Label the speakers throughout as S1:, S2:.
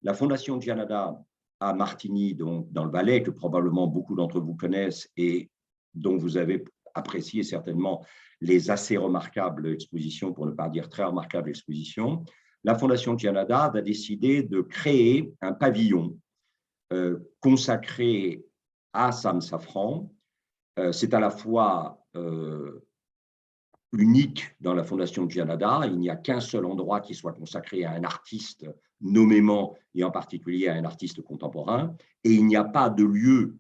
S1: La Fondation Gianada à Martigny, donc dans le Valais, que probablement beaucoup d'entre vous connaissent et dont vous avez apprécié certainement les assez remarquables expositions, pour ne pas dire très remarquables expositions, la Fondation Gianada va décider de créer un pavillon consacré à Sam Safran. C'est à la fois unique dans la Fondation Gianada. Il n'y a qu'un seul endroit qui soit consacré à un artiste nommément et en particulier à un artiste contemporain. Et il n'y a pas de lieu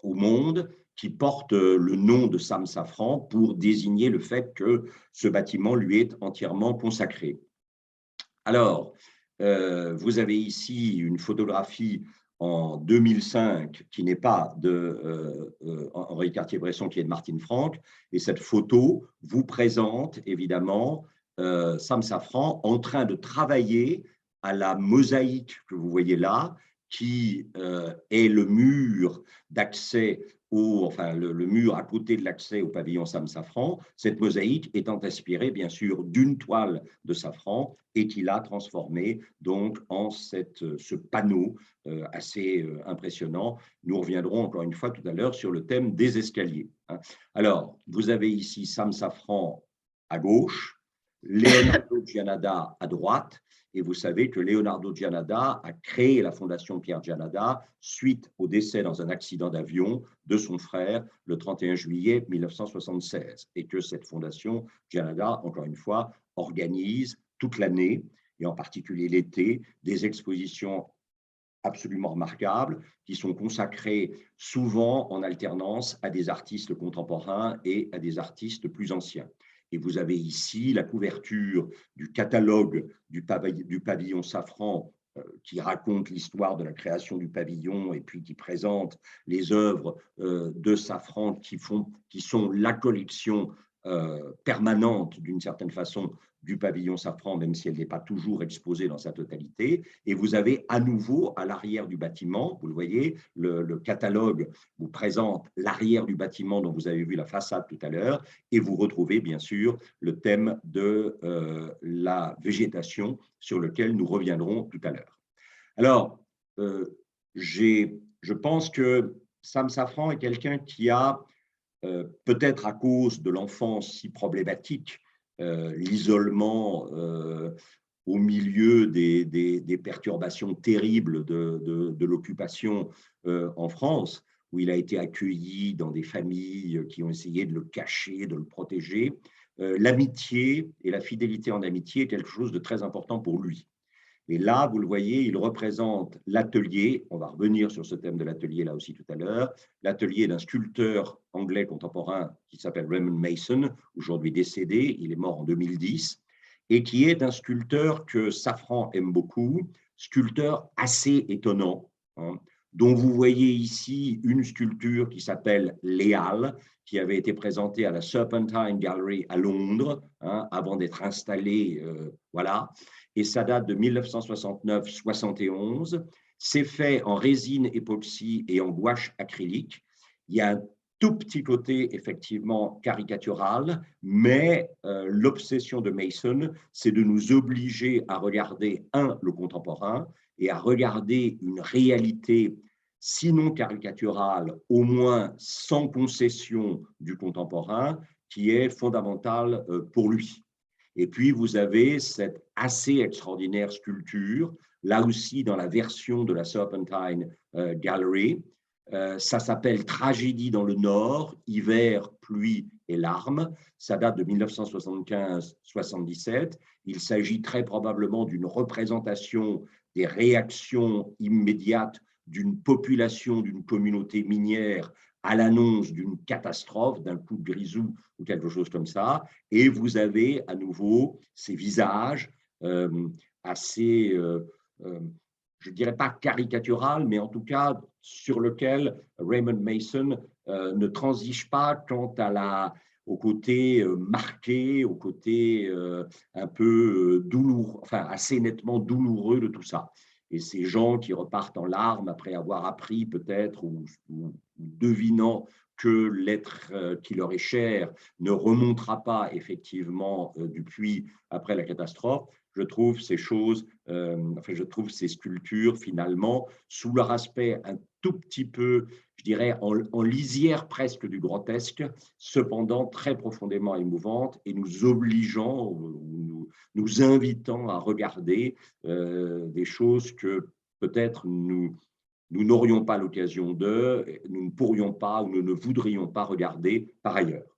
S1: au monde qui porte le nom de Sam Safran pour désigner le fait que ce bâtiment lui est entièrement consacré. Alors, vous avez ici une photographie en 2005 qui n'est pas de Henri Cartier-Bresson, qui est de Martine Franck. Et cette photo vous présente évidemment Sam Safran en train de travailler à la mosaïque que vous voyez là, qui est le mur d'accès le mur à côté de l'accès au pavillon Sam Safran, cette mosaïque étant inspirée bien sûr d'une toile de Safran et qu'il a transformé donc en ce panneau assez impressionnant. Nous reviendrons encore une fois tout à l'heure sur le thème des escaliers. Alors, vous avez ici Sam Safran à gauche, Leonardo Gianada à droite. Et vous savez que Leonardo Gianada a créé la Fondation Pierre Gianada suite au décès dans un accident d'avion de son frère le 31 juillet 1976. Et que cette Fondation Gianada, encore une fois, organise toute l'année, et en particulier l'été, des expositions absolument remarquables qui sont consacrées souvent en alternance à des artistes contemporains et à des artistes plus anciens. Et vous avez ici la couverture du catalogue du pavillon Safran qui raconte l'histoire de la création du pavillon et puis qui présente les œuvres de Safran qui sont la collection permanente d'une certaine façon du pavillon Safran, même si elle n'est pas toujours exposée dans sa totalité. Et vous avez à nouveau à l'arrière du bâtiment, vous le voyez, le catalogue vous présente l'arrière du bâtiment dont vous avez vu la façade tout à l'heure, et vous retrouvez bien sûr le thème de la végétation sur lequel nous reviendrons tout à l'heure. Alors, je pense que Sam Safran est quelqu'un qui a, peut-être à cause de l'enfance si problématique, l'isolement au milieu des perturbations terribles de l'occupation en France, où il a été accueilli dans des familles qui ont essayé de le cacher, de le protéger. L'amitié et la fidélité en amitié est quelque chose de très important pour lui. Et là, vous le voyez, il représente l'atelier, on va revenir sur ce thème de l'atelier là aussi tout à l'heure, l'atelier d'un sculpteur anglais contemporain qui s'appelle Raymond Mason, aujourd'hui décédé, il est mort en 2010, et qui est un sculpteur que Safran aime beaucoup, sculpteur assez étonnant, dont vous voyez ici une sculpture qui s'appelle Léal, qui avait été présentée à la Serpentine Gallery à Londres, avant d'être installée, voilà. Et ça date de 1969-71. C'est fait en résine époxy et en gouache acrylique. Il y a un tout petit côté effectivement caricatural, mais l'obsession de Mason, c'est de nous obliger à regarder, le contemporain, et à regarder une réalité, sinon caricaturale, au moins sans concession du contemporain, qui est fondamentale pour lui. Et puis, vous avez cette assez extraordinaire sculpture, là aussi dans la version de la Serpentine Gallery. Ça s'appelle Tragédie dans le Nord, hiver, pluie et larmes. Ça date de 1975-77. Il s'agit très probablement d'une représentation des réactions immédiates d'une population, d'une communauté minière à l'annonce d'une catastrophe, d'un coup de grisou ou quelque chose comme ça, et vous avez à nouveau ces visages assez, je ne dirais pas caricatural, mais en tout cas sur lequel Raymond Mason ne transige pas quant au côté marqué, au côté un peu douloureux, enfin assez nettement douloureux de tout ça. Et ces gens qui repartent en larmes après avoir appris peut-être ou devinant que l'être qui leur est cher ne remontera pas effectivement du puits après la catastrophe, je trouve ces choses enfin, je trouve ces sculptures, finalement, sous leur aspect un tout petit peu, je dirais, en lisière presque du grotesque, cependant très profondément émouvantes et nous obligeant, nous invitant à regarder des choses que peut-être nous n'aurions pas l'occasion nous ne pourrions pas ou nous ne voudrions pas regarder par ailleurs.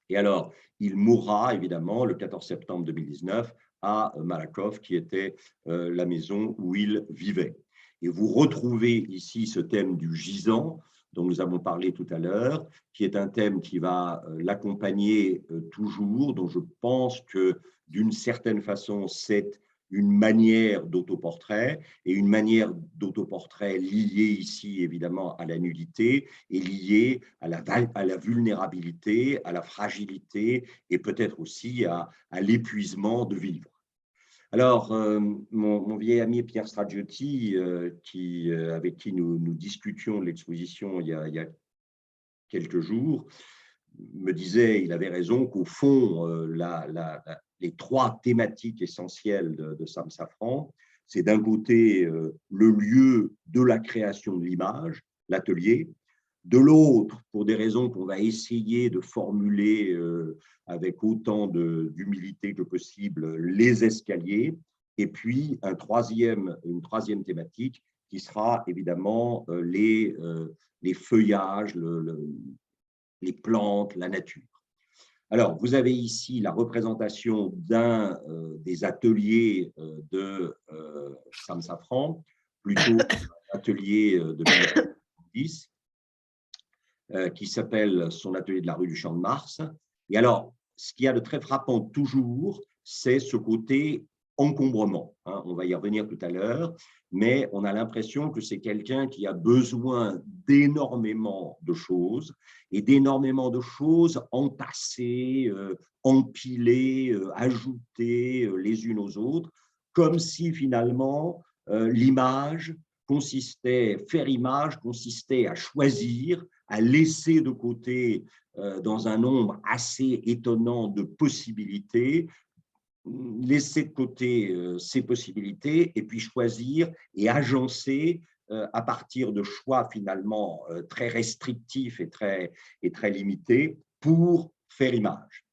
S1: Et alors, il mourra évidemment le 14 septembre 2019 à Malakoff, qui était la maison où il vivait. Et vous retrouvez ici ce thème du gisant dont nous avons parlé tout à l'heure, qui est un thème qui va l'accompagner toujours, dont je pense que d'une certaine façon, c'est une manière d'autoportrait, et une manière d'autoportrait liée ici évidemment à la nudité et liée à la vulnérabilité, à la fragilité et peut-être aussi à l'épuisement de vivre. Alors, mon vieil ami Pierre Stragiotti, avec qui nous discutions de l'exposition il y a quelques jours, me disait, il avait raison, qu'au fond, les trois thématiques essentielles de Sam Safran, c'est d'un côté le lieu de la création de l'image, l'atelier, de l'autre, pour des raisons qu'on va essayer de formuler avec autant d'humilité que possible, les escaliers, et puis une troisième thématique qui sera évidemment les feuillages, les plantes, la nature. Alors, vous avez ici la représentation d'un des ateliers de Sam Safran, plutôt un atelier de 1910, qui s'appelle son atelier de la rue du Champ de Mars. Et alors, ce qu'il y a de très frappant toujours, c'est ce côté encombrement. Hein, on va y revenir tout à l'heure, mais on a l'impression que c'est quelqu'un qui a besoin d'énormément de choses et d'énormément de choses entassées, empilées, ajoutées les unes aux autres, comme si finalement l'image faire image consistait à choisir, à laisser de côté dans un nombre assez étonnant de possibilités, laisser de côté ces possibilités et puis choisir et agencer à partir de choix finalement très restrictifs et très limités pour faire image.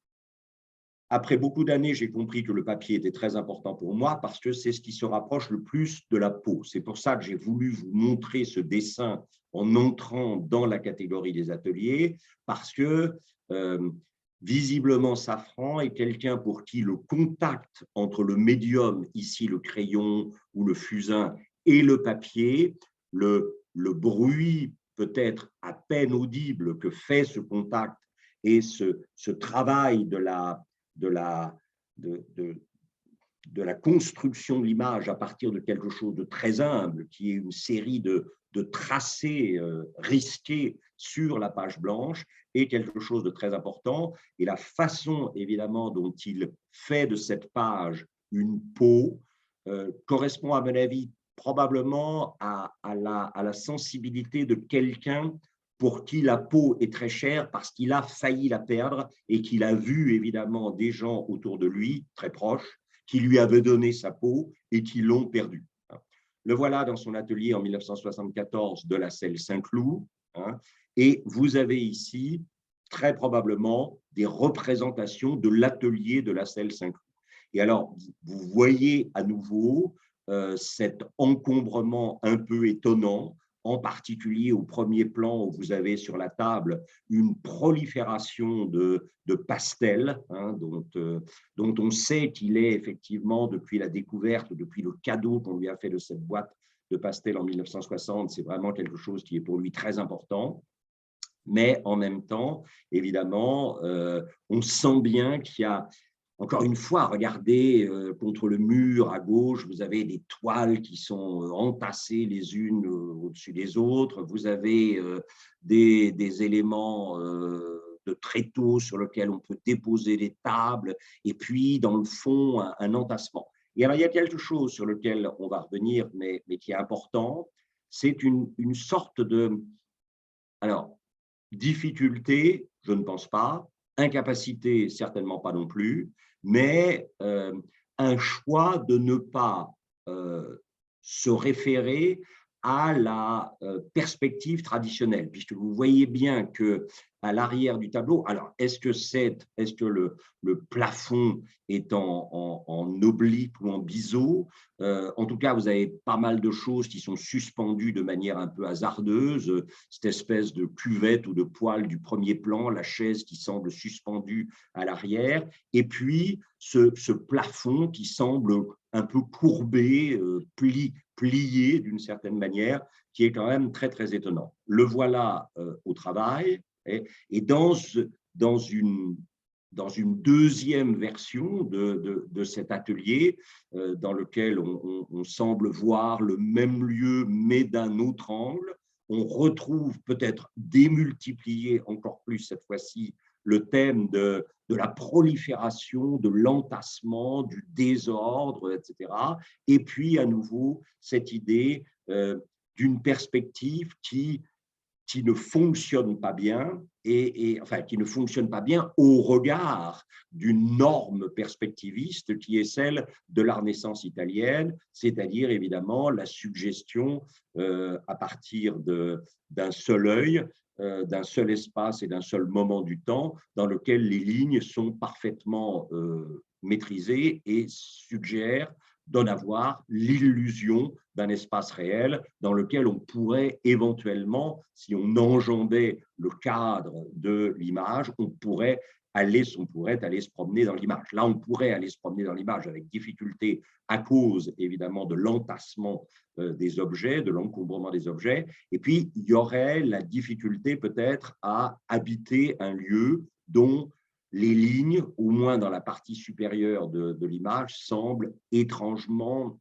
S1: Après beaucoup d'années, j'ai compris que le papier était très important pour moi parce que c'est ce qui se rapproche le plus de la peau. C'est pour ça que j'ai voulu vous montrer ce dessin en entrant dans la catégorie des ateliers, parce que visiblement Safran est quelqu'un pour qui le contact entre le médium, ici le crayon ou le fusain, et le papier, le bruit peut-être à peine audible que fait ce contact et ce travail de la construction de l'image à partir de quelque chose de très humble, qui est une série de tracés risqués sur la page blanche, est quelque chose de très important. Et la façon, évidemment, dont il fait de cette page une peau correspond, à mon avis, probablement à la sensibilité de quelqu'un pour qui la peau est très chère parce qu'il a failli la perdre et qu'il a vu évidemment des gens autour de lui, très proches, qui lui avaient donné sa peau et qui l'ont perdue. Le voilà dans son atelier en 1974 de la Selle Saint-Cloud. Et vous avez ici très probablement des représentations de l'atelier de la Selle Saint-Cloud. Et alors, vous voyez à nouveau cet encombrement un peu étonnant, en particulier au premier plan où vous avez sur la table une prolifération de pastels, dont on sait qu'il est effectivement, depuis la découverte, depuis le cadeau qu'on lui a fait de cette boîte de pastels en 1960, c'est vraiment quelque chose qui est pour lui très important. Mais en même temps, évidemment, on sent bien qu'il y a, encore une fois, regardez contre le mur à gauche, vous avez des toiles qui sont entassées les unes au-dessus des autres. Vous avez des éléments de tréteaux sur lesquels on peut déposer des tables. Et puis, dans le fond, un entassement. Et alors, il y a quelque chose sur lequel on va revenir, mais qui est important. C'est une sorte de… Alors, difficulté, je ne pense pas. Incapacité, certainement pas non plus. Mais un choix de ne pas se référer à la perspective traditionnelle, puisque vous voyez bien que à l'arrière du tableau, alors est-ce que le plafond est en oblique ou en biseau? En tout cas, vous avez pas mal de choses qui sont suspendues de manière un peu hasardeuse, cette espèce de cuvette ou de poêle du premier plan, la chaise qui semble suspendue à l'arrière, et puis ce plafond qui semble un peu courbé, plié d'une certaine manière, qui est quand même très, très étonnant. Le voilà au travail, et dans une deuxième version de cet atelier, dans lequel on semble voir le même lieu, mais d'un autre angle, on retrouve peut-être démultiplié encore plus cette fois-ci le thème de la prolifération, de l'entassement, du désordre, etc. Et puis, à nouveau, cette idée d'une perspective qui ne fonctionne pas bien, enfin, qui ne fonctionne pas bien au regard d'une norme perspectiviste qui est celle de la Renaissance italienne, c'est-à-dire évidemment la suggestion à partir d'un seul œil, d'un seul espace et d'un seul moment du temps, dans lequel les lignes sont parfaitement maîtrisées et suggèrent d'en avoir l'illusion d'un espace réel dans lequel on pourrait éventuellement, si on enjambait le cadre de l'image, on pourrait aller se promener dans l'image. Là, on pourrait aller se promener dans l'image avec difficulté à cause, évidemment, de l'entassement des objets, de l'encombrement des objets. Et puis, il y aurait la difficulté peut-être à habiter un lieu dont les lignes, au moins dans la partie supérieure de l'image, semblent étrangement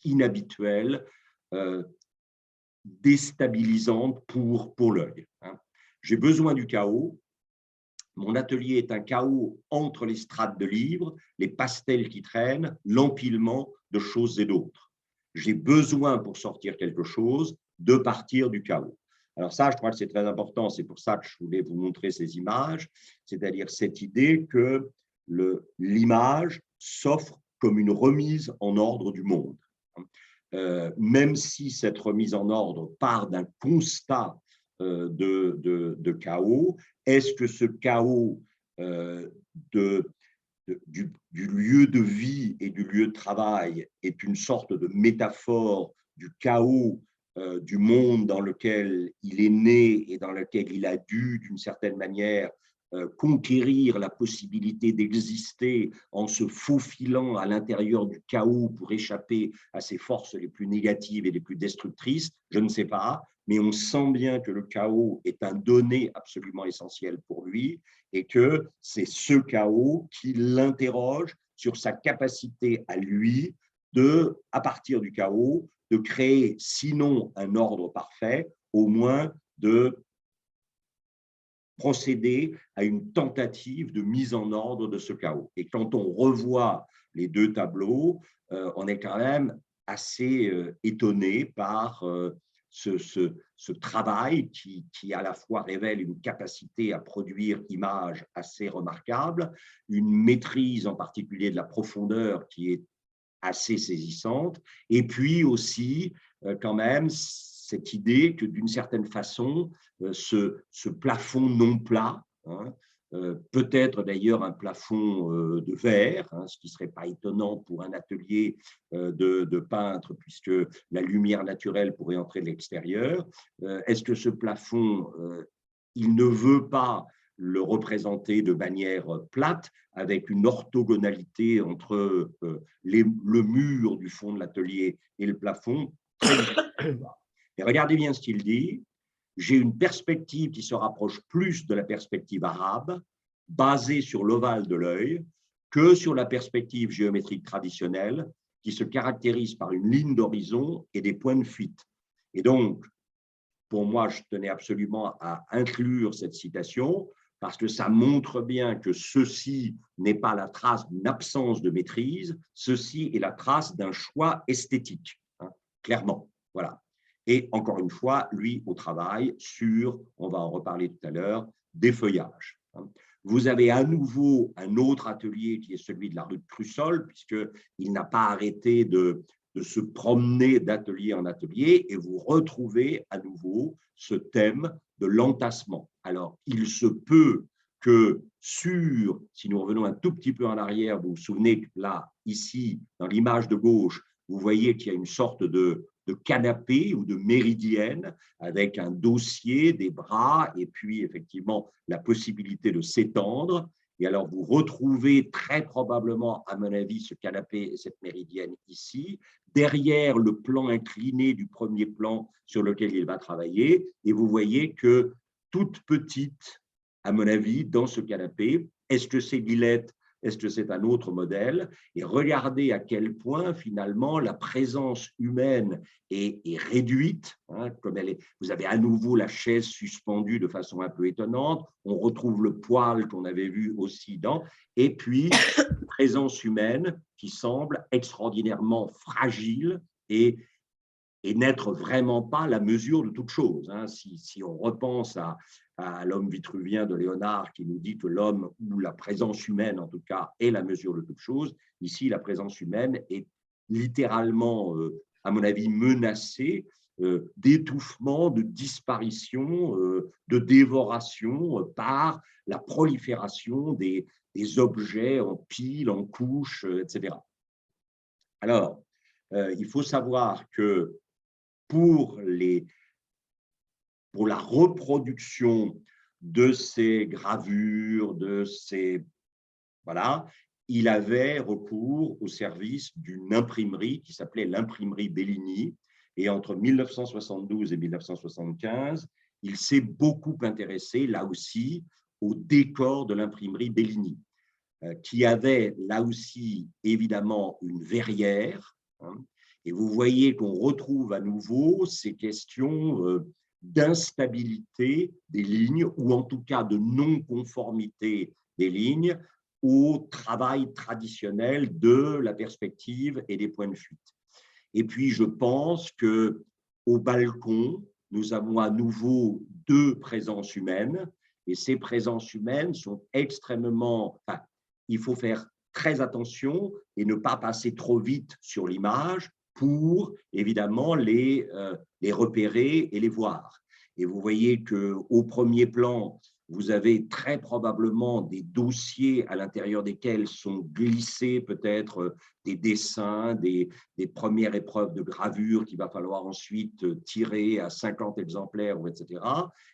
S1: inhabituelles, déstabilisantes pour l'œil. J'ai besoin du chaos. Mon atelier est un chaos entre les strates de livres, les pastels qui traînent, l'empilement de choses et d'autres. J'ai besoin, pour sortir quelque chose, de partir du chaos. Alors ça, je crois que c'est très important, c'est pour ça que je voulais vous montrer ces images, c'est-à-dire cette idée que l'image s'offre comme une remise en ordre du monde. Même si cette remise en ordre part d'un constat de chaos, est-ce que ce chaos du lieu de vie et du lieu de travail est une sorte de métaphore du chaos du monde dans lequel il est né et dans lequel il a dû, d'une certaine manière, conquérir la possibilité d'exister en se faufilant à l'intérieur du chaos pour échapper à ses forces les plus négatives et les plus destructrices? Je ne sais pas, mais on sent bien que le chaos est un donné absolument essentiel pour lui et que c'est ce chaos qui l'interroge sur sa capacité à lui de, à partir du chaos, de créer, sinon un ordre parfait, au moins de procéder à une tentative de mise en ordre de ce chaos. Et quand on revoit les deux tableaux, on est quand même assez étonné par ce travail qui à la fois révèle une capacité à produire images assez remarquable, une maîtrise en particulier de la profondeur qui est assez saisissante, et puis aussi quand même cette idée que d'une certaine façon, ce plafond non plat, peut-être d'ailleurs un plafond de verre, ce qui ne serait pas étonnant pour un atelier de peintre, puisque la lumière naturelle pourrait entrer de l'extérieur. Est-ce que ce plafond, il ne veut pas le représenter de manière plate, avec une orthogonalité entre le mur du fond de l'atelier et le plafond, très difficile. Et regardez bien ce qu'il dit. J'ai une perspective qui se rapproche plus de la perspective arabe, basée sur l'ovale de l'œil, que sur la perspective géométrique traditionnelle, qui se caractérise par une ligne d'horizon et des points de fuite. Et donc, pour moi, je tenais absolument à inclure cette citation, parce que ça montre bien que ceci n'est pas la trace d'une absence de maîtrise, ceci est la trace d'un choix esthétique, clairement. Voilà. Et encore une fois, lui au travail sur, on va en reparler tout à l'heure, des feuillages. Vous avez à nouveau un autre atelier qui est celui de la rue de Crussol, puisqu'il n'a pas arrêté de se promener d'atelier en atelier, et vous retrouvez à nouveau ce thème de l'entassement. Alors, il se peut que si nous revenons un tout petit peu en arrière, vous vous souvenez que là, ici, dans l'image de gauche, vous voyez qu'il y a une sorte de canapé ou de méridienne avec un dossier, des bras et puis effectivement la possibilité de s'étendre. Et alors, vous retrouvez très probablement, à mon avis, ce canapé et cette méridienne ici, derrière le plan incliné du premier plan sur lequel il va travailler. Et vous voyez que toute petite, à mon avis, dans ce canapé, est-ce que c'est Lillette? Est-ce que c'est un autre modèle? Et regardez à quel point, finalement, la présence humaine est réduite. Hein, comme elle est. Vous avez à nouveau la chaise suspendue de façon un peu étonnante. On retrouve le poêle qu'on avait vu aussi dans. Et puis, une présence humaine qui semble extraordinairement fragile et n'être vraiment pas la mesure de toute chose. Hein. Si on repense à l'homme vitruvien de Léonard qui nous dit que l'homme, ou la présence humaine en tout cas, est la mesure de toute chose, ici la présence humaine est littéralement, à mon avis, menacée d'étouffement, de disparition, de dévoration par la prolifération des objets en piles, en couches, etc. Alors, il faut savoir que pour la reproduction de ces gravures, voilà, il avait recours au service d'une imprimerie qui s'appelait l'imprimerie Bellini. Et entre 1972 et 1975, il s'est beaucoup intéressé, là aussi, au décor de l'imprimerie Bellini, qui avait là aussi, évidemment, une verrière. Hein, et vous voyez qu'on retrouve à nouveau ces questions d'instabilité des lignes, ou en tout cas de non-conformité des lignes, au travail traditionnel de la perspective et des points de fuite. Et puis, je pense qu'au balcon, nous avons à nouveau deux présences humaines, et ces présences humaines sont extrêmement… Enfin, il faut faire très attention et ne pas passer trop vite sur l'image pour, évidemment, les repérer et les voir. Et vous voyez qu'au premier plan, vous avez très probablement des dossiers à l'intérieur desquels sont glissés peut-être des dessins, des premières épreuves de gravure qu'il va falloir ensuite tirer à 50 exemplaires, etc.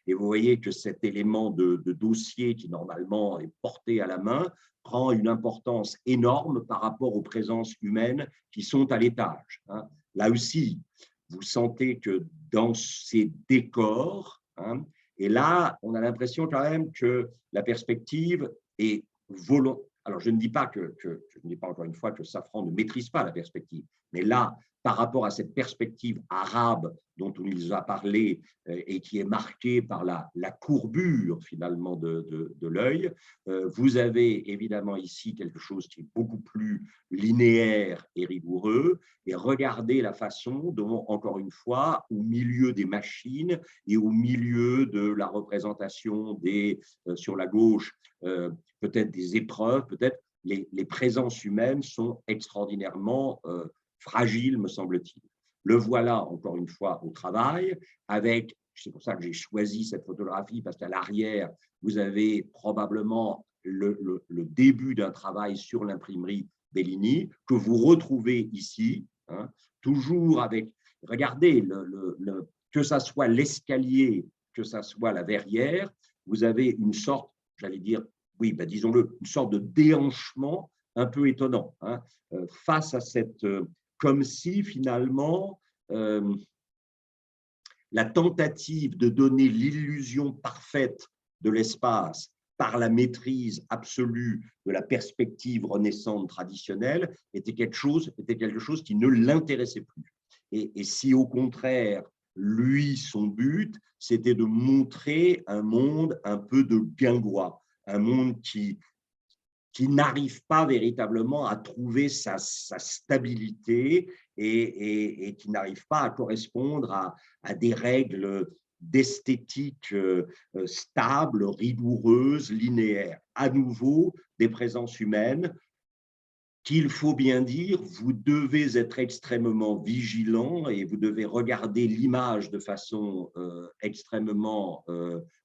S1: Et vous voyez que cet élément de dossier qui normalement est porté à la main prend une importance énorme par rapport aux présences humaines qui sont à l'étage. Hein. Là aussi, vous sentez que dans ces décors, hein, et là, on a l'impression quand même que la perspective est volontaire. Alors, je ne dis pas encore une fois que Safran ne maîtrise pas la perspective, mais là, par rapport à cette perspective arabe dont on nous a parlé et qui est marquée par la courbure finalement de l'œil, vous avez évidemment ici quelque chose qui est beaucoup plus linéaire et rigoureux. Et regardez la façon dont, encore une fois, au milieu des machines et au milieu de la représentation sur la gauche, peut-être des épreuves, peut-être les présences humaines sont extraordinairement fragiles, me semble-t-il. Le voilà, encore une fois, au travail, avec, c'est pour ça que j'ai choisi cette photographie, parce qu'à l'arrière, vous avez probablement le début d'un travail sur l'imprimerie Bellini, que vous retrouvez ici, hein, toujours avec, regardez, que ça soit l'escalier, que ça soit la verrière, vous avez une sorte, j'allais dire, oui, ben disons-le, une sorte de déhanchement un peu étonnant, hein, face à cette… comme si finalement la tentative de donner l'illusion parfaite de l'espace par la maîtrise absolue de la perspective renaissante traditionnelle était quelque chose qui ne l'intéressait plus. Et si au contraire, lui, son but, c'était de montrer un monde un peu de guingois, un monde qui n'arrive pas véritablement à trouver sa stabilité et qui n'arrive pas à correspondre à des règles d'esthétique stable, rigoureuse, linéaire. À nouveau, des présences humaines qu'il faut bien dire, vous devez être extrêmement vigilant et vous devez regarder l'image de façon extrêmement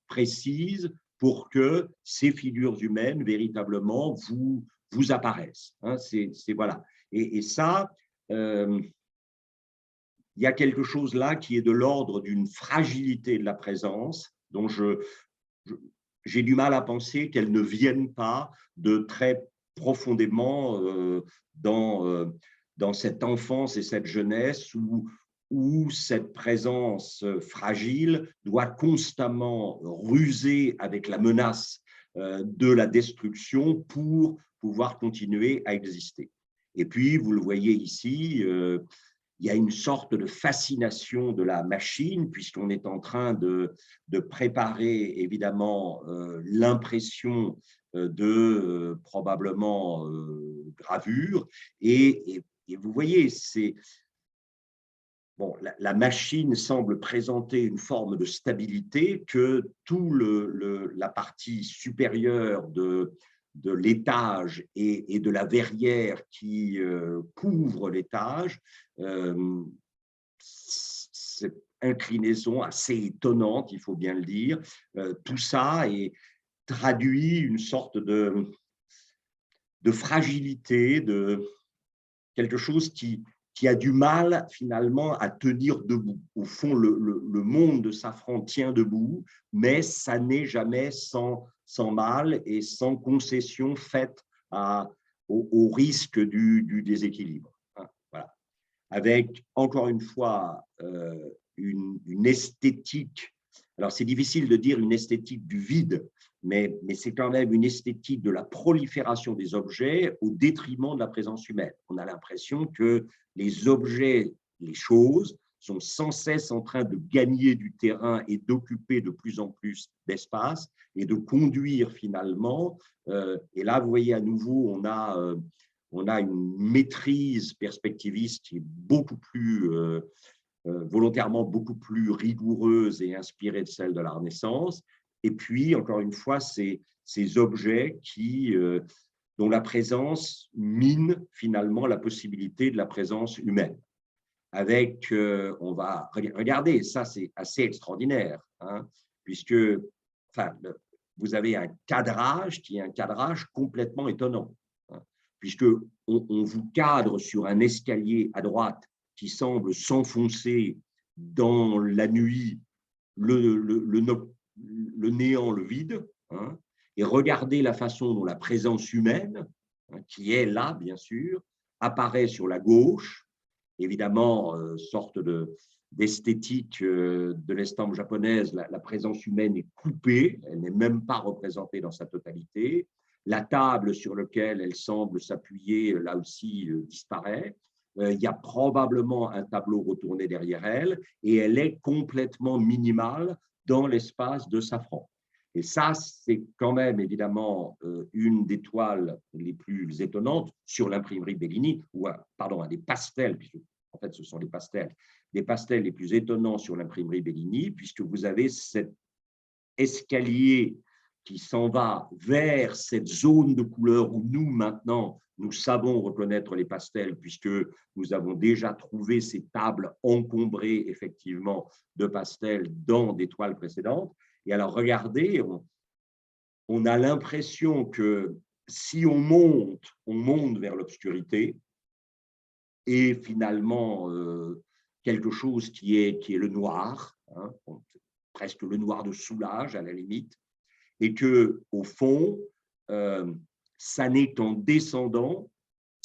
S1: précise pour que ces figures humaines, véritablement, vous apparaissent. Hein, voilà. Et ça, il y a quelque chose là qui est de l'ordre d'une fragilité de la présence dont j'ai du mal à penser qu'elle ne vienne pas de très profondément dans cette enfance et cette jeunesse où cette présence fragile doit constamment ruser avec la menace de la destruction pour pouvoir continuer à exister. Et puis, vous le voyez ici, il y a une sorte de fascination de la machine, puisqu'on est en train de préparer évidemment l'impression de probablement gravure. Et vous voyez, bon, la machine semble présenter une forme de stabilité que tout la partie supérieure de l'étage et de la verrière qui couvre l'étage, cette inclinaison assez étonnante, il faut bien le dire, tout ça traduit une sorte de fragilité, de quelque chose qui a du mal finalement à tenir debout. Au fond, le monde de Safran tient debout, mais ça n'est jamais sans mal et sans concession faite au risque du déséquilibre. Voilà. Avec, encore une fois, une esthétique. Alors, c'est difficile de dire une esthétique du vide, mais c'est quand même une esthétique de la prolifération des objets au détriment de la présence humaine. On a l'impression que les objets, les choses, sont sans cesse en train de gagner du terrain et d'occuper de plus en plus d'espace et de conduire finalement. Et là, vous voyez à nouveau, on a une maîtrise perspectiviste qui est beaucoup plus volontairement beaucoup plus rigoureuse et inspirée de celle de la Renaissance. Et puis, encore une fois, ces objets dont la présence mine finalement la possibilité de la présence humaine. Avec, on va regarder, ça c'est assez extraordinaire, hein, puisque vous avez un cadrage qui est un cadrage complètement étonnant, hein, puisque on vous cadre sur un escalier à droite qui semble s'enfoncer dans la nuit, le néant, le vide, hein, et regardez la façon dont la présence humaine, hein, qui est là, bien sûr, apparaît sur la gauche, évidemment, sorte d'esthétique de l'estampe japonaise, la présence humaine est coupée, elle n'est même pas représentée dans sa totalité. La table sur laquelle elle semble s'appuyer, là aussi, disparaît. Il y a probablement un tableau retourné derrière elle et elle est complètement minimale dans l'espace de Safran. Et ça, c'est quand même évidemment une des toiles les plus étonnantes sur l'imprimerie Bellini, ou pardon, des pastels, puisque en fait ce sont les pastels, des pastels les plus étonnants sur l'imprimerie Bellini, puisque vous avez cet escalier qui s'en va vers cette zone de couleur où nous, maintenant, nous savons reconnaître les pastels puisque nous avons déjà trouvé ces tables encombrées, effectivement, de pastels dans des toiles précédentes. Et alors, regardez, on a l'impression que si on monte vers l'obscurité et finalement quelque chose qui est le noir, hein, presque le noir de Soulages à la limite, et que au fond, ça n'est qu'en descendant,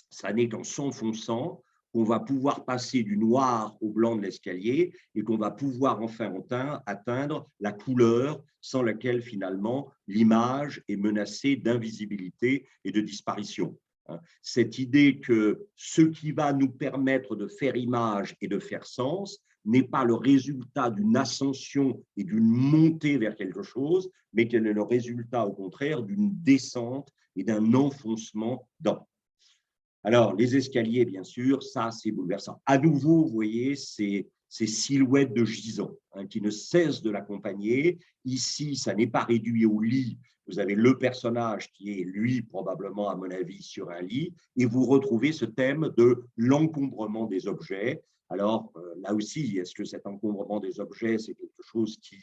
S1: ça n'est qu'en s'enfonçant qu'on va pouvoir passer du noir au blanc de l'escalier et qu'on va pouvoir enfin atteindre la couleur sans laquelle finalement l'image est menacée d'invisibilité et de disparition. Cette idée que ce qui va nous permettre de faire image et de faire sens n'est pas le résultat d'une ascension et d'une montée vers quelque chose, mais qu'elle est le résultat, au contraire, d'une descente et d'un enfoncement dans. Alors, les escaliers, bien sûr, ça, c'est bouleversant. À nouveau, vous voyez, c'est ces silhouettes de gisants qui ne cessent de l'accompagner. Ici, ça n'est pas réduit au lit. Vous avez le personnage qui est, lui, probablement, à mon avis, sur un lit, et vous retrouvez ce thème de l'encombrement des objets. Alors, là aussi, est-ce que cet encombrement des objets, c'est quelque chose qui,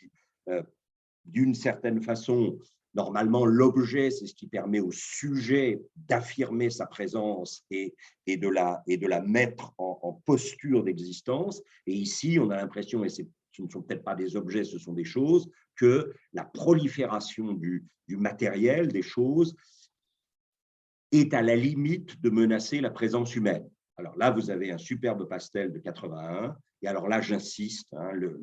S1: d'une certaine façon, normalement, l'objet, c'est ce qui permet au sujet d'affirmer sa présence et de la mettre en posture d'existence. Et ici, on a l'impression, et ce ne sont peut-être pas des objets, ce sont des choses, que la prolifération du matériel, des choses, est à la limite de menacer la présence humaine. Alors là, vous avez un superbe pastel de 81. Et alors là, j'insiste,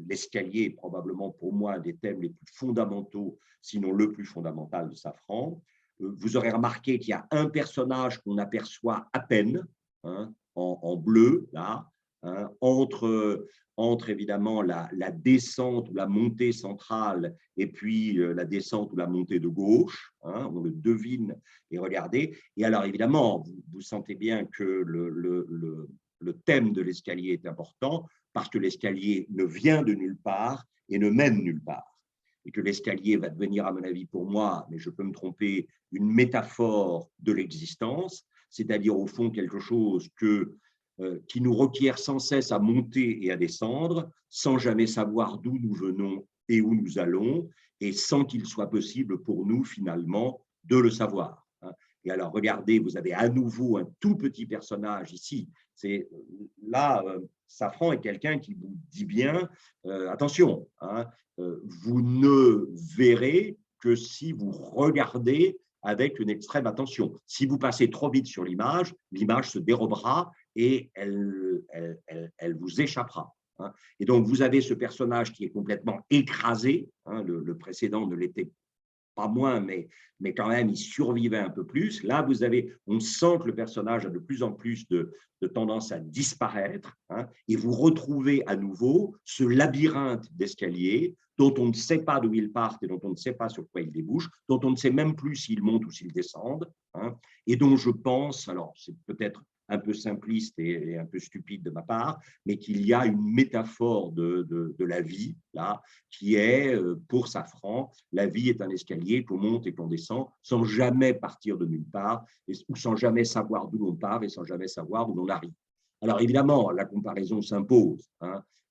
S1: l'escalier est probablement pour moi un des thèmes les plus fondamentaux, sinon le plus fondamental de Safran. Vous aurez remarqué qu'il y a un personnage qu'on aperçoit à peine, en bleu, là, entre évidemment la descente ou la montée centrale et puis la descente ou la montée de gauche, on le devine et regardez. Et alors évidemment, vous sentez bien que le thème de l'escalier est important parce que l'escalier ne vient de nulle part et ne mène nulle part. Et que l'escalier va devenir, à mon avis, pour moi, mais je peux me tromper, une métaphore de l'existence, c'est-à-dire au fond quelque chose qui nous requiert sans cesse à monter et à descendre, sans jamais savoir d'où nous venons et où nous allons, et sans qu'il soit possible pour nous, finalement, de le savoir. Et alors, regardez, vous avez à nouveau un tout petit personnage ici. Là, Safran est quelqu'un qui vous dit bien, attention, vous ne verrez que si vous regardez avec une extrême attention. Si vous passez trop vite sur l'image, l'image se dérobera et elle vous échappera. Et donc, vous avez ce personnage qui est complètement écrasé. Le précédent ne l'était pas moins, mais quand même, il survivait un peu plus. Là, on sent que le personnage a de plus en plus de tendance à disparaître, et vous retrouvez à nouveau ce labyrinthe d'escaliers dont on ne sait pas d'où ils partent et dont on ne sait pas sur quoi ils débouchent, dont on ne sait même plus s'ils montent ou s'ils descendent, et dont je pense, alors c'est peut-être un peu simpliste et un peu stupide de ma part, mais qu'il y a une métaphore de la vie, là, qui est, pour Safran, la vie est un escalier qu'on monte et qu'on descend sans jamais partir de nulle part, ou sans jamais savoir d'où l'on part et sans jamais savoir où l'on arrive. Alors évidemment, la comparaison s'impose,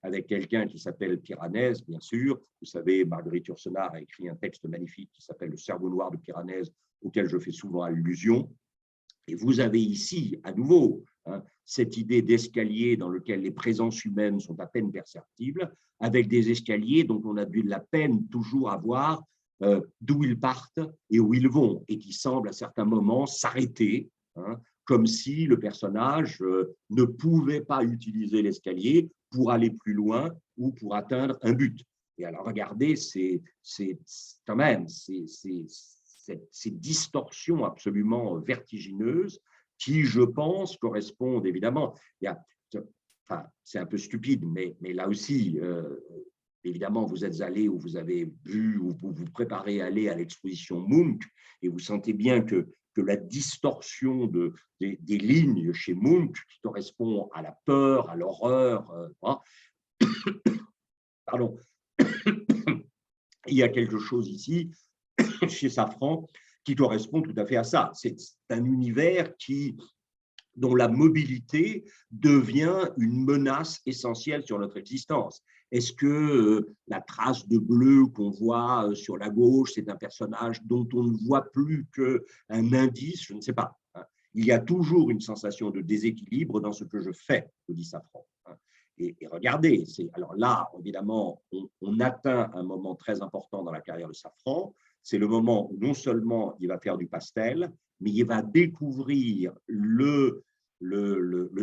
S1: avec quelqu'un qui s'appelle Piranèse, bien sûr. Vous savez, Marguerite Yourcenar a écrit un texte magnifique qui s'appelle « Le cerveau noir de Piranèse », auquel je fais souvent allusion. Et vous avez ici, à nouveau, cette idée d'escalier dans lequel les présences humaines sont à peine perceptibles, avec des escaliers dont on a de la peine toujours à voir d'où ils partent et où ils vont, et qui semblent à certains moments s'arrêter, comme si le personnage ne pouvait pas utiliser l'escalier pour aller plus loin ou pour atteindre un but. Et alors, regardez, c'est quand même ces distorsions absolument vertigineuses qui, je pense, correspondent évidemment. C'est un peu stupide, mais là aussi, évidemment, vous êtes allé ou vous avez vu ou vous vous préparez à aller à l'exposition Munch et vous sentez bien que la distorsion des lignes chez Munch, qui correspond à la peur, à l'horreur, pardon, il y a quelque chose ici chez Safran qui correspond tout à fait à ça. C'est un univers dont la mobilité devient une menace essentielle sur notre existence. Est-ce que la trace de bleu qu'on voit sur la gauche, c'est un personnage dont on ne voit plus qu'un indice? Je ne sais pas. Il y a toujours une sensation de déséquilibre dans ce que je fais, vous dit Safran. Et regardez, alors là, évidemment, on atteint un moment très important dans la carrière de Safran. C'est le moment où non seulement il va faire du pastel, mais il va découvrir le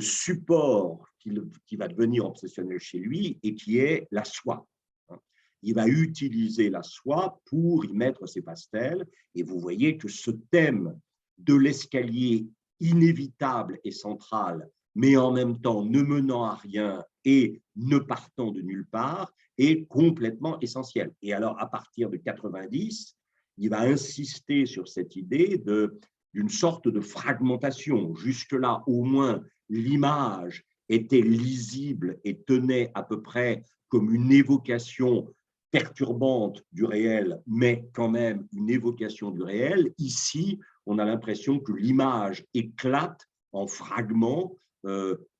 S1: support qui va devenir obsessionnel chez lui et qui est la soie. Il va utiliser la soie pour y mettre ses pastels. Et vous voyez que ce thème de l'escalier inévitable et central, mais en même temps ne menant à rien et ne partant de nulle part, est complètement essentiel. Et alors, à partir de 90, il va insister sur cette idée d'une sorte de fragmentation. Jusque-là, au moins, l'image était lisible et tenait à peu près comme une évocation perturbante du réel, mais quand même une évocation du réel. Ici, on a l'impression que l'image éclate en fragments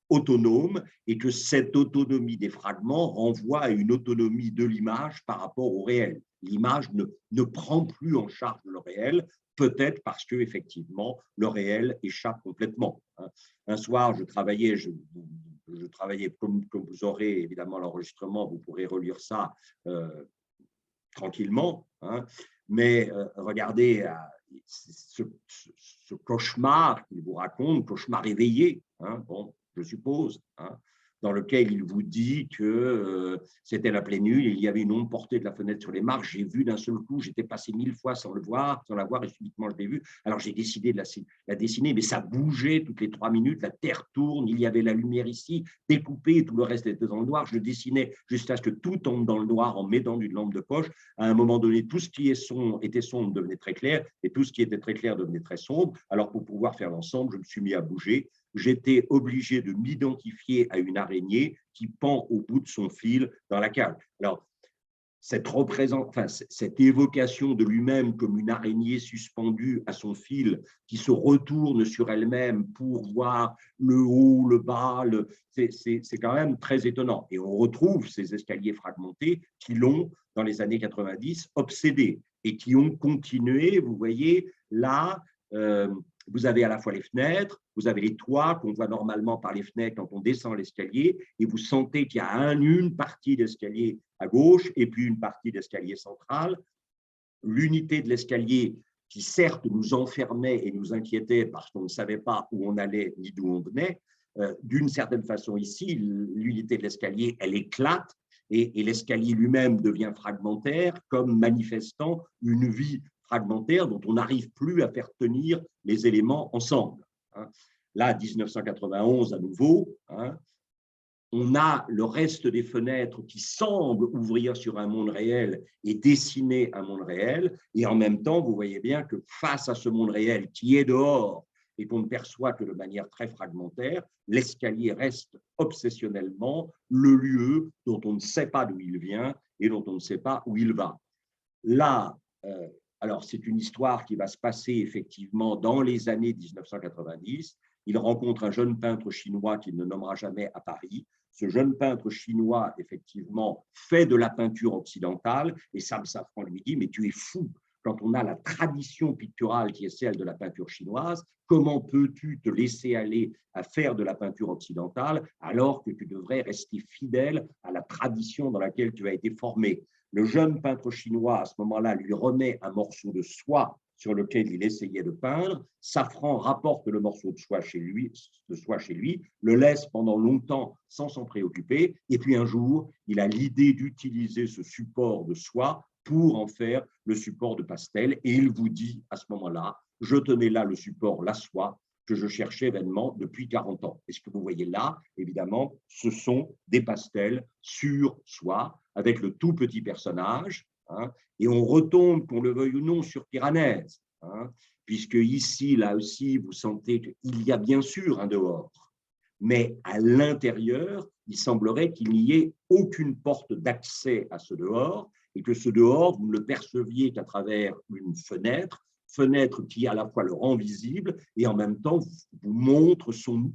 S1: autonomes et que cette autonomie des fragments renvoie à une autonomie de l'image par rapport au réel. L'image ne prend plus en charge le réel, peut-être parce que effectivement le réel échappe complètement. Un soir, je travaillais comme vous aurez évidemment l'enregistrement, vous pourrez relire ça tranquillement, mais regardez ce cauchemar qu'il vous raconte, cauchemar éveillé, bon, je suppose, dans lequel il vous dit que c'était la pleine nuit, il y avait une ombre portée de la fenêtre sur les marches, j'ai vu d'un seul coup, j'étais passé 1000 fois sans la voir, et subitement je l'ai vu. Alors j'ai décidé de la dessiner, mais ça bougeait toutes les 3 minutes, la terre tourne, il y avait la lumière ici, découpée, et tout le reste était dans le noir. Je dessinais jusqu'à ce que tout tombe dans le noir en mettant une lampe de poche. À un moment donné, tout ce qui était sombre devenait très clair, et tout ce qui était très clair devenait très sombre. Alors pour pouvoir faire l'ensemble, je me suis mis à bouger. J'étais obligé de m'identifier à une araignée qui pend au bout de son fil dans la cage. Alors, cette évocation de lui-même comme une araignée suspendue à son fil qui se retourne sur elle-même pour voir le haut, le bas, c'est quand même très étonnant. Et on retrouve ces escaliers fragmentés qui l'ont, dans les années 90, obsédé et qui ont continué, vous voyez, là, vous avez à la fois les fenêtres, vous avez les toits qu'on voit normalement par les fenêtres quand on descend l'escalier, et vous sentez qu'il y a une partie d'escalier à gauche et puis une partie d'escalier central. L'unité de l'escalier qui certes nous enfermait et nous inquiétait parce qu'on ne savait pas où on allait ni d'où on venait, d'une certaine façon ici, l'unité de l'escalier, elle éclate et l'escalier lui-même devient fragmentaire comme manifestant une vie fragmentaire dont on n'arrive plus à faire tenir les éléments ensemble. Là, 1991 à nouveau, on a le reste des fenêtres qui semblent ouvrir sur un monde réel et dessiner un monde réel. Et en même temps, vous voyez bien que face à ce monde réel qui est dehors et qu'on ne perçoit que de manière très fragmentaire, l'escalier reste obsessionnellement le lieu dont on ne sait pas d'où il vient et dont on ne sait pas où il va. Là, alors c'est une histoire qui va se passer effectivement dans les années 1990. Il rencontre un jeune peintre chinois qu'il ne nommera jamais à Paris. Ce jeune peintre chinois, effectivement, fait de la peinture occidentale et Sam Safran lui dit « Mais tu es fou, quand on a la tradition picturale qui est celle de la peinture chinoise, comment peux-tu te laisser aller à faire de la peinture occidentale alors que tu devrais rester fidèle à la tradition dans laquelle tu as été formé ?» Le jeune peintre chinois, à ce moment-là, lui remet un morceau de soie sur lequel il essayait de peindre. Safran rapporte le morceau de soie chez lui, le laisse pendant longtemps sans s'en préoccuper. Et puis un jour, il a l'idée d'utiliser ce support de soie pour en faire le support de pastel. Et il vous dit à ce moment-là, je tenais là le support, la soie, que je cherchais vainement depuis 40 ans. Et ce que vous voyez là, évidemment, ce sont des pastels sur soie, avec le tout petit personnage, et on retombe, qu'on le veuille ou non, sur Piranèse, puisque ici, là aussi, vous sentez qu'il y a bien sûr un dehors, mais à l'intérieur, il semblerait qu'il n'y ait aucune porte d'accès à ce dehors, et que ce dehors, vous ne le perceviez qu'à travers une fenêtre qui à la fois le rend visible et en même temps vous montre son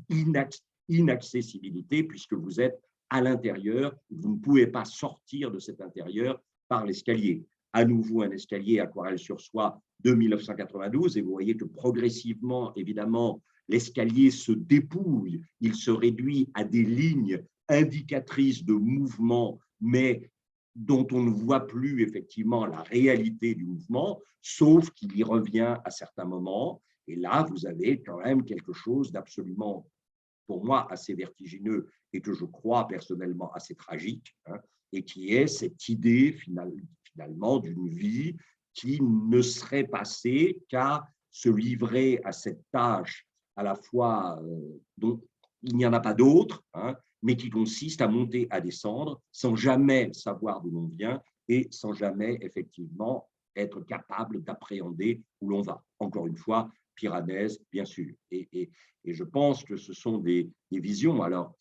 S1: inaccessibilité puisque vous êtes à l'intérieur, vous ne pouvez pas sortir de cet intérieur par l'escalier. À nouveau un escalier aquarelle sur soie de 1992 et vous voyez que progressivement, évidemment, l'escalier se dépouille, il se réduit à des lignes indicatrices de mouvement, mais dont on ne voit plus effectivement la réalité du mouvement, sauf qu'il y revient à certains moments. Et là, vous avez quand même quelque chose d'absolument, pour moi, assez vertigineux et que je crois personnellement assez tragique, et qui est cette idée finalement d'une vie qui ne serait passée qu'à se livrer à cette tâche à la fois dont il n'y en a pas d'autre, mais qui consiste à monter, à descendre, sans jamais savoir d'où l'on vient et sans jamais, effectivement, être capable d'appréhender où l'on va. Encore une fois, Piranèse, bien sûr. Et je pense que ce sont des visions. Alors,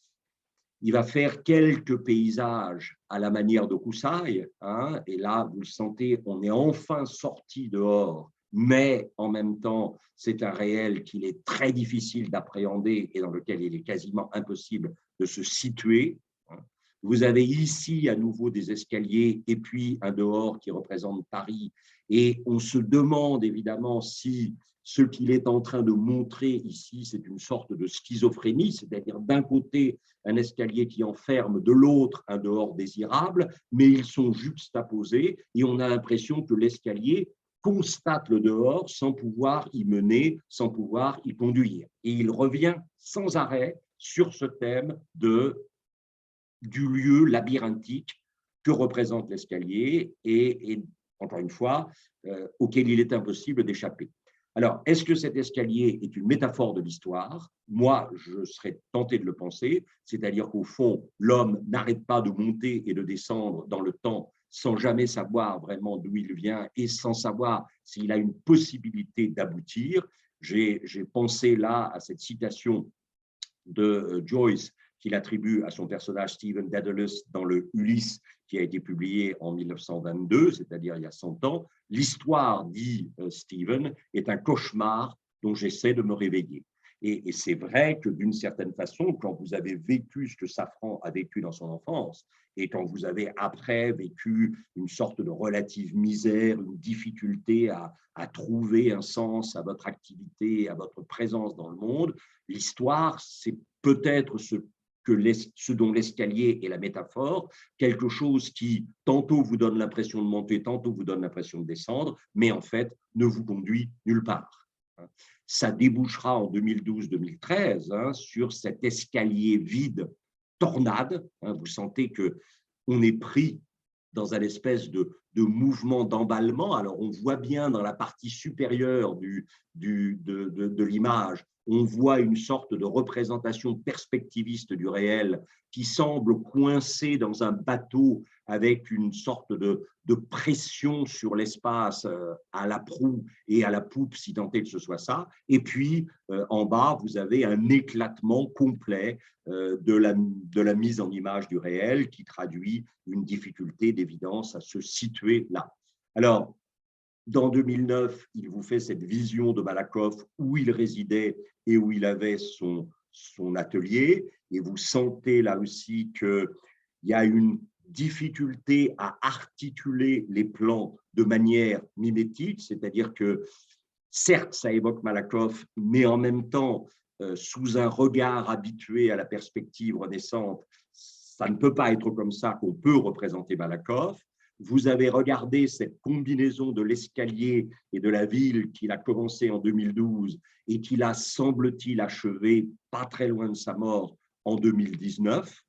S1: Il va faire quelques paysages à la manière de Koussaï, hein, et là, vous le sentez, on est enfin sorti dehors, mais en même temps, c'est un réel qu'il est très difficile d'appréhender et dans lequel il est quasiment impossible de se situer. Vous avez ici à nouveau des escaliers et puis un dehors qui représente Paris. Et on se demande évidemment si ce qu'il est en train de montrer ici, c'est une sorte de schizophrénie, c'est-à-dire d'un côté un escalier qui enferme, de l'autre un dehors désirable, mais ils sont juxtaposés et on a l'impression que l'escalier constate le dehors sans pouvoir y mener, sans pouvoir y conduire. Et il revient sans arrêt sur ce thème du lieu labyrinthique que représente l'escalier et, encore une fois, auquel il est impossible d'échapper. Alors, est-ce que cet escalier est une métaphore de l'histoire? Moi, je serais tenté de le penser, c'est-à-dire qu'au fond, l'homme n'arrête pas de monter et de descendre dans le temps sans jamais savoir vraiment d'où il vient et sans savoir s'il a une possibilité d'aboutir. J'ai pensé là à cette citation de Joyce qu'il attribue à son personnage Stephen Dedalus dans le Ulysse qui a été publié en 1922, c'est-à-dire il y a 100 ans. L'histoire, dit Stephen, est un cauchemar dont j'essaie de me réveiller. Et c'est vrai que d'une certaine façon, quand vous avez vécu ce que Safran a vécu dans son enfance, et quand vous avez après vécu une sorte de relative misère, une difficulté à trouver un sens à votre activité, à votre présence dans le monde, l'histoire, c'est peut-être ce dont l'escalier est la métaphore, quelque chose qui tantôt vous donne l'impression de monter, tantôt vous donne l'impression de descendre, mais en fait ne vous conduit nulle part. Ça débouchera en 2012-2013 sur cet escalier vide, tornade. Vous sentez qu'on est pris dans une espèce de mouvement d'emballement. Alors, on voit bien dans la partie supérieure de l'image, on voit une sorte de représentation perspectiviste du réel qui semble coincé dans un bateau avec une sorte de pression sur l'espace à la proue et à la poupe, si tant est que ce soit ça. Et puis, en bas, vous avez un éclatement complet de la mise en image du réel qui traduit une difficulté d'évidence à se situer là. Alors, dans 2009, il vous fait cette vision de Malakoff où il résidait et où il avait son atelier. Et vous sentez là aussi qu'il y a une difficulté à articuler les plans de manière mimétique, c'est-à-dire que certes, ça évoque Malakoff, mais en même temps, sous un regard habitué à la perspective renaissante, ça ne peut pas être comme ça qu'on peut représenter Malakoff. Vous avez regardé cette combinaison de l'escalier et de la ville qu'il a commencé en 2012 et qu'il a, semble-t-il, achevé pas très loin de sa mort en 2019.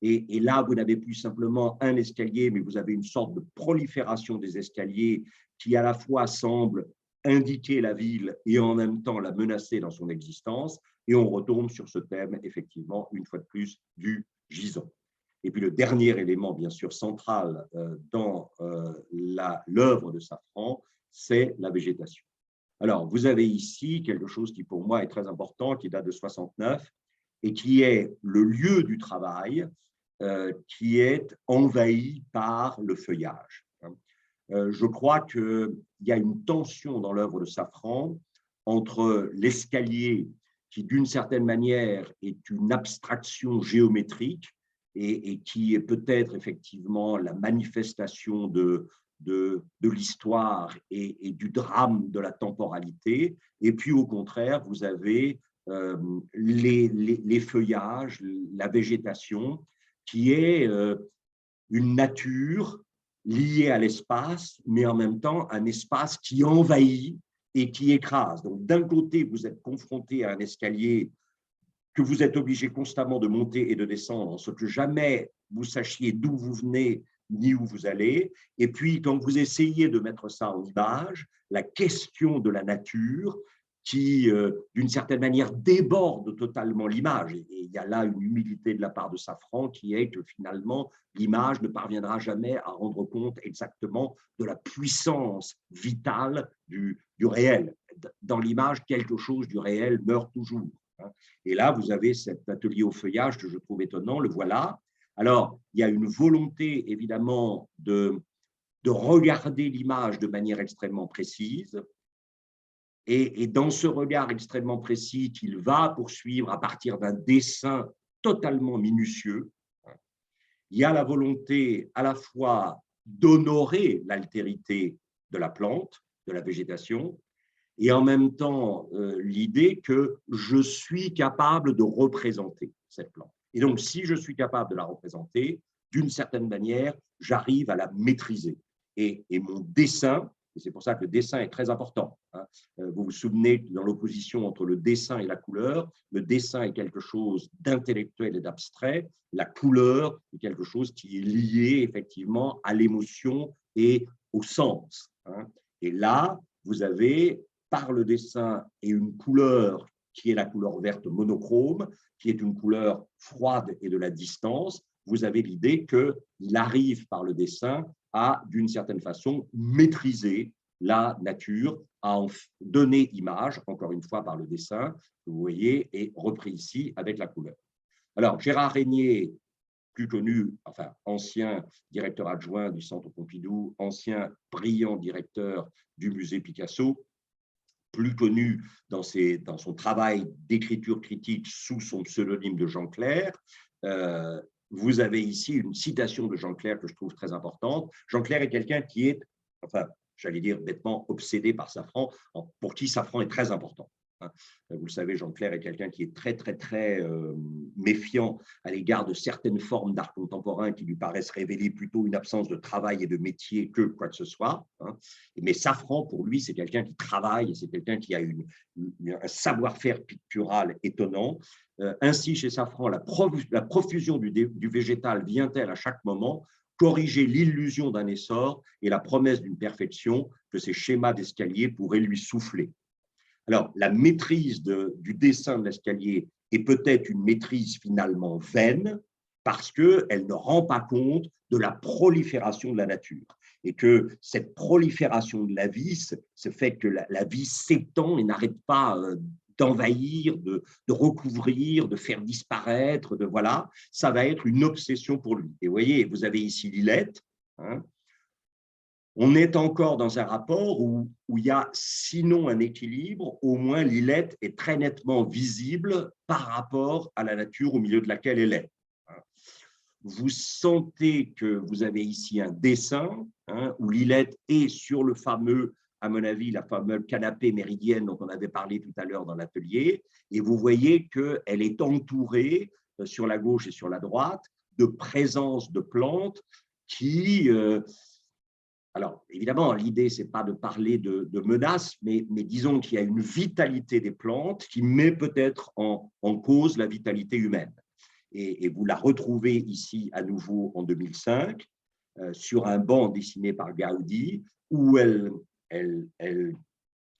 S1: Et là, vous n'avez plus simplement un escalier, mais vous avez une sorte de prolifération des escaliers qui à la fois semble indiquer la ville et en même temps la menacer dans son existence. Et on retombe sur ce thème, effectivement, une fois de plus, du gisant. Et puis le dernier élément, bien sûr, central dans l'œuvre de Safran, c'est la végétation. Alors, vous avez ici quelque chose qui, pour moi, est très important, qui date de 69, et qui est le lieu du travail qui est envahi par le feuillage. Je crois qu'il y a une tension dans l'œuvre de Safran entre l'escalier, qui, d'une certaine manière, est une abstraction géométrique, et qui est peut-être effectivement la manifestation de l'histoire et du drame de la temporalité. Et puis, au contraire, vous avez les feuillages, la végétation, qui est une nature liée à l'espace, mais en même temps un espace qui envahit et qui écrase. Donc, d'un côté, vous êtes confronté à un escalier que vous êtes obligé constamment de monter et de descendre, ce que jamais vous sachiez d'où vous venez ni où vous allez. Et puis, quand vous essayez de mettre ça en image, la question de la nature qui, d'une certaine manière, déborde totalement l'image. Et il y a là une humilité de la part de Safran qui est que finalement, l'image ne parviendra jamais à rendre compte exactement de la puissance vitale du réel. Dans l'image, quelque chose du réel meurt toujours. hein. Et là, vous avez cet atelier au feuillage que je trouve étonnant, le voilà. Alors, il y a une volonté, évidemment, de regarder l'image de manière extrêmement précise. Et dans ce regard extrêmement précis qu'il va poursuivre à partir d'un dessin totalement minutieux, il y a la volonté à la fois d'honorer l'altérité de la plante, de la végétation, et en même temps l'idée que je suis capable de représenter cette plante. Et donc, si je suis capable de la représenter, d'une certaine manière, j'arrive à la maîtriser. Et mon dessin, et c'est pour ça que le dessin est très important, hein. Vous vous souvenez que dans l'opposition entre le dessin et la couleur, le dessin est quelque chose d'intellectuel et d'abstrait, la couleur est quelque chose qui est lié effectivement à l'émotion et au sens, hein. Et là, vous avez par le dessin et une couleur qui est la couleur verte monochrome, qui est une couleur froide et de la distance, vous avez l'idée qu'il arrive par le dessin à, d'une certaine façon, maîtriser la nature, à en donner image, encore une fois par le dessin, que vous voyez, est repris ici avec la couleur. Alors, Gérard Régnier, plus connu, enfin ancien directeur adjoint du Centre Pompidou, ancien brillant directeur du musée Picasso, plus connu dans son travail d'écriture critique sous son pseudonyme de Jean Clair. Vous avez ici une citation de Jean Clair que je trouve très importante. Jean Clair est quelqu'un qui est, enfin, j'allais dire bêtement, obsédé par Safran, pour qui Safran est très important. Vous le savez, Jean Clair est quelqu'un qui est très méfiant à l'égard de certaines formes d'art contemporain qui lui paraissent révéler plutôt une absence de travail et de métier que quoi que ce soit. Mais Safran, pour lui, c'est quelqu'un qui travaille, c'est quelqu'un qui a un savoir-faire pictural étonnant. Ainsi, chez Safran, la profusion du végétal vient-elle à chaque moment corriger l'illusion d'un essor et la promesse d'une perfection que ces schémas d'escalier pourraient lui souffler. Alors, la maîtrise du dessin de l'escalier est peut-être une maîtrise finalement vaine parce qu'elle ne rend pas compte de la prolifération de la nature et que cette prolifération de la vie, ce fait que la vie s'étend et n'arrête pas d'envahir, de recouvrir, de faire disparaître, voilà, ça va être une obsession pour lui. Et vous voyez, vous avez ici Lillette, hein. On est encore dans un rapport où il y a, sinon un équilibre, au moins Lillette est très nettement visible par rapport à la nature au milieu de laquelle elle est. Vous sentez que vous avez ici un dessin, hein, où Lillette est sur le fameux, à mon avis, la fameuse canapé méridienne dont on avait parlé tout à l'heure dans l'atelier, et vous voyez qu'elle est entourée, sur la gauche et sur la droite, de présence de plantes qui… alors, évidemment, l'idée, ce n'est pas de parler de menaces, mais disons qu'il y a une vitalité des plantes qui met peut-être en cause la vitalité humaine. Et vous la retrouvez ici à nouveau en 2005, sur un banc dessiné par Gaudi, où elle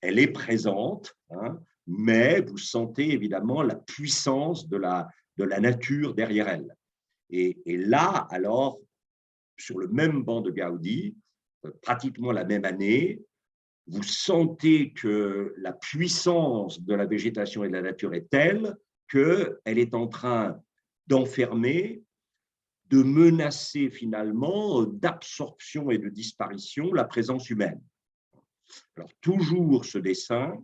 S1: est présente, hein, mais vous sentez évidemment la puissance de la nature derrière elle. Et là, alors, sur le même banc de Gaudi, pratiquement la même année, vous sentez que la puissance de la végétation et de la nature est telle qu'elle est en train d'enfermer, de menacer finalement d'absorption et de disparition la présence humaine. Alors, toujours ce dessin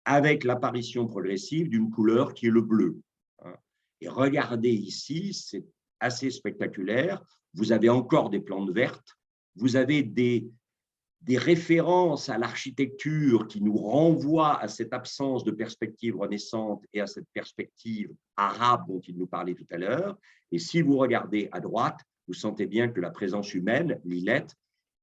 S1: avec l'apparition progressive d'une couleur qui est le bleu. Et regardez ici, c'est assez spectaculaire. Vous avez encore des plantes vertes, vous avez des références à l'architecture qui nous renvoient à cette absence de perspective renaissante et à cette perspective arabe dont il nous parlait tout à l'heure. Et si vous regardez à droite, vous sentez bien que la présence humaine, Lillette,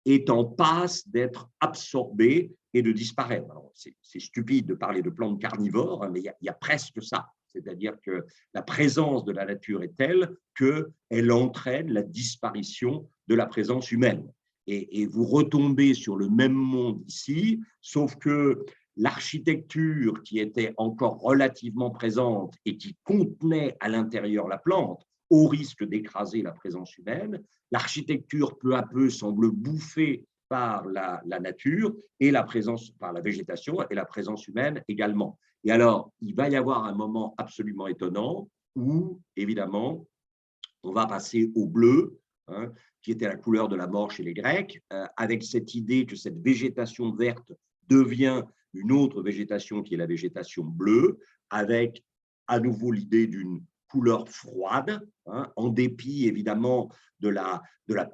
S1: est en passe d'être absorbée et de disparaître. C'est stupide de parler de plantes carnivores, hein, mais il y a presque ça. C'est-à-dire que la présence de la nature est telle qu'elle entraîne la disparition de la présence humaine. Et vous retombez sur le même monde ici, sauf que l'architecture qui était encore relativement présente et qui contenait à l'intérieur la plante, au risque d'écraser la présence humaine, l'architecture peu à peu semble bouffée par la nature et la présence par la végétation et la présence humaine également. Et alors, il va y avoir un moment absolument étonnant où, évidemment, on va passer au bleu, hein, qui était la couleur de la mort chez les Grecs, avec cette idée que cette végétation verte devient une autre végétation qui est la végétation bleue, avec à nouveau l'idée d'une couleur froide, hein, en dépit évidemment de la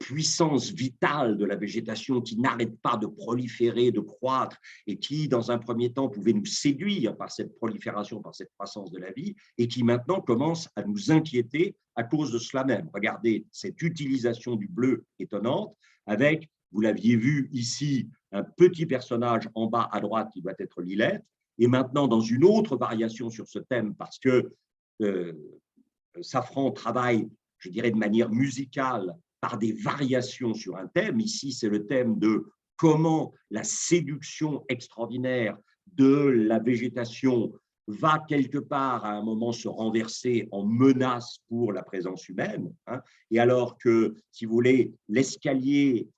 S1: puissance vitale de la végétation qui n'arrête pas de proliférer, de croître, et qui, dans un premier temps, pouvait nous séduire par cette prolifération, par cette croissance de la vie, et qui maintenant commence à nous inquiéter à cause de cela même. Regardez cette utilisation du bleu étonnante avec, vous l'aviez vu ici, un petit personnage en bas à droite qui doit être Lilith, et maintenant dans une autre variation sur ce thème, parce que euh, Safran travaille, je dirais, de manière musicale par des variations sur un thème. Ici, c'est le thème de comment la séduction extraordinaire de la végétation va quelque part à un moment se renverser en menace pour la présence humaine. Hein. Et alors que, si vous voulez, l'escalier,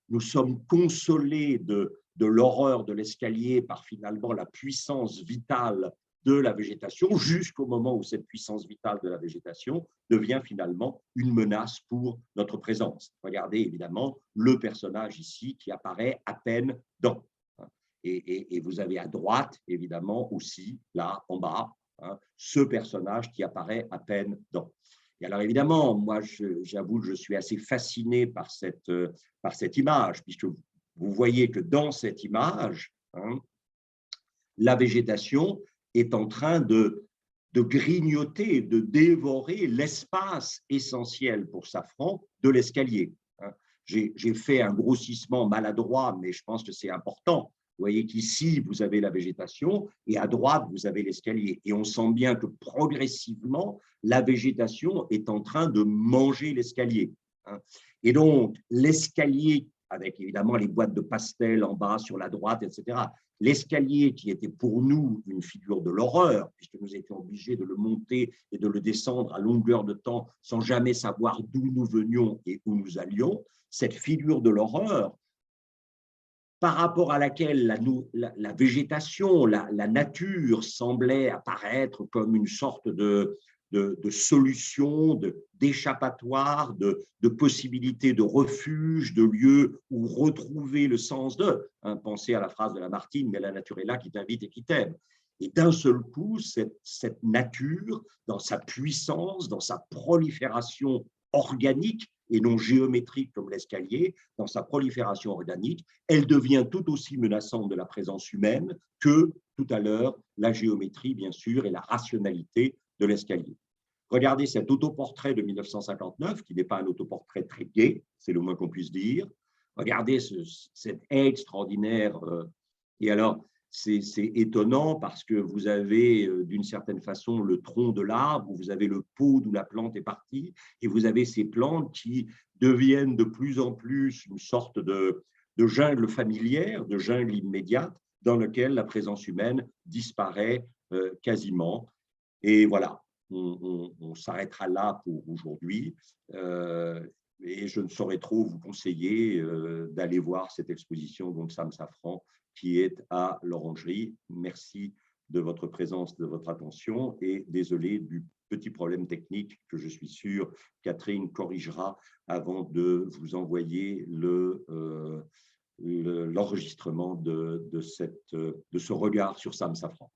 S1: nous sommes consolés de l'horreur de l'escalier par finalement la puissance vitale de la végétation, jusqu'au moment où cette puissance vitale de la végétation devient finalement une menace pour notre présence. Regardez évidemment le personnage ici qui apparaît à peine dans. Et vous avez à droite, évidemment, aussi, là, en bas, hein, ce personnage qui apparaît à peine dans. Et alors, évidemment, moi, j'avoue que je suis assez fasciné par cette image, puisque vous voyez que dans cette image, hein, la végétation est en train de grignoter, de dévorer l'espace essentiel pour Safran de l'escalier. J'ai fait un grossissement maladroit, mais je pense que c'est important. Vous voyez qu'ici, vous avez la végétation et à droite, vous avez l'escalier. Et on sent bien que progressivement, la végétation est en train de manger l'escalier. Et donc, l'escalier, avec évidemment les boîtes de pastel en bas sur la droite, etc., l'escalier qui était pour nous une figure de l'horreur, puisque nous étions obligés de le monter et de le descendre à longueur de temps sans jamais savoir d'où nous venions et où nous allions, cette figure de l'horreur, par rapport à laquelle la végétation, la nature semblait apparaître comme une sorte de solution, d'échappatoire, de possibilité de refuge, de lieu où retrouver le sens de. Hein, pensez à la phrase de Lamartine, mais la nature est là qui t'invite et qui t'aime. Et d'un seul coup, cette nature, dans sa puissance, dans sa prolifération organique, et non géométrique comme l'escalier, dans sa prolifération organique, elle devient tout aussi menaçante de la présence humaine que, tout à l'heure, la géométrie, bien sûr, et la rationalité de l'escalier. Regardez cet autoportrait de 1959, qui n'est pas un autoportrait très gai, c'est le moins qu'on puisse dire. Regardez cet extraordinaire. Et alors, c'est étonnant parce que vous avez d'une certaine façon le tronc de l'arbre, vous avez le pot d'où la plante est partie, et vous avez ces plantes qui deviennent de plus en plus une sorte de jungle familière, de jungle immédiate, dans lequel la présence humaine disparaît quasiment. Et voilà, on s'arrêtera là pour aujourd'hui. Et je ne saurais trop vous conseiller d'aller voir cette exposition donc Sam Safran qui est à l'Orangerie. Merci de votre présence, de votre attention et désolé du petit problème technique que je suis sûr Catherine corrigera avant de vous envoyer l'enregistrement de ce regard sur Sam Safran.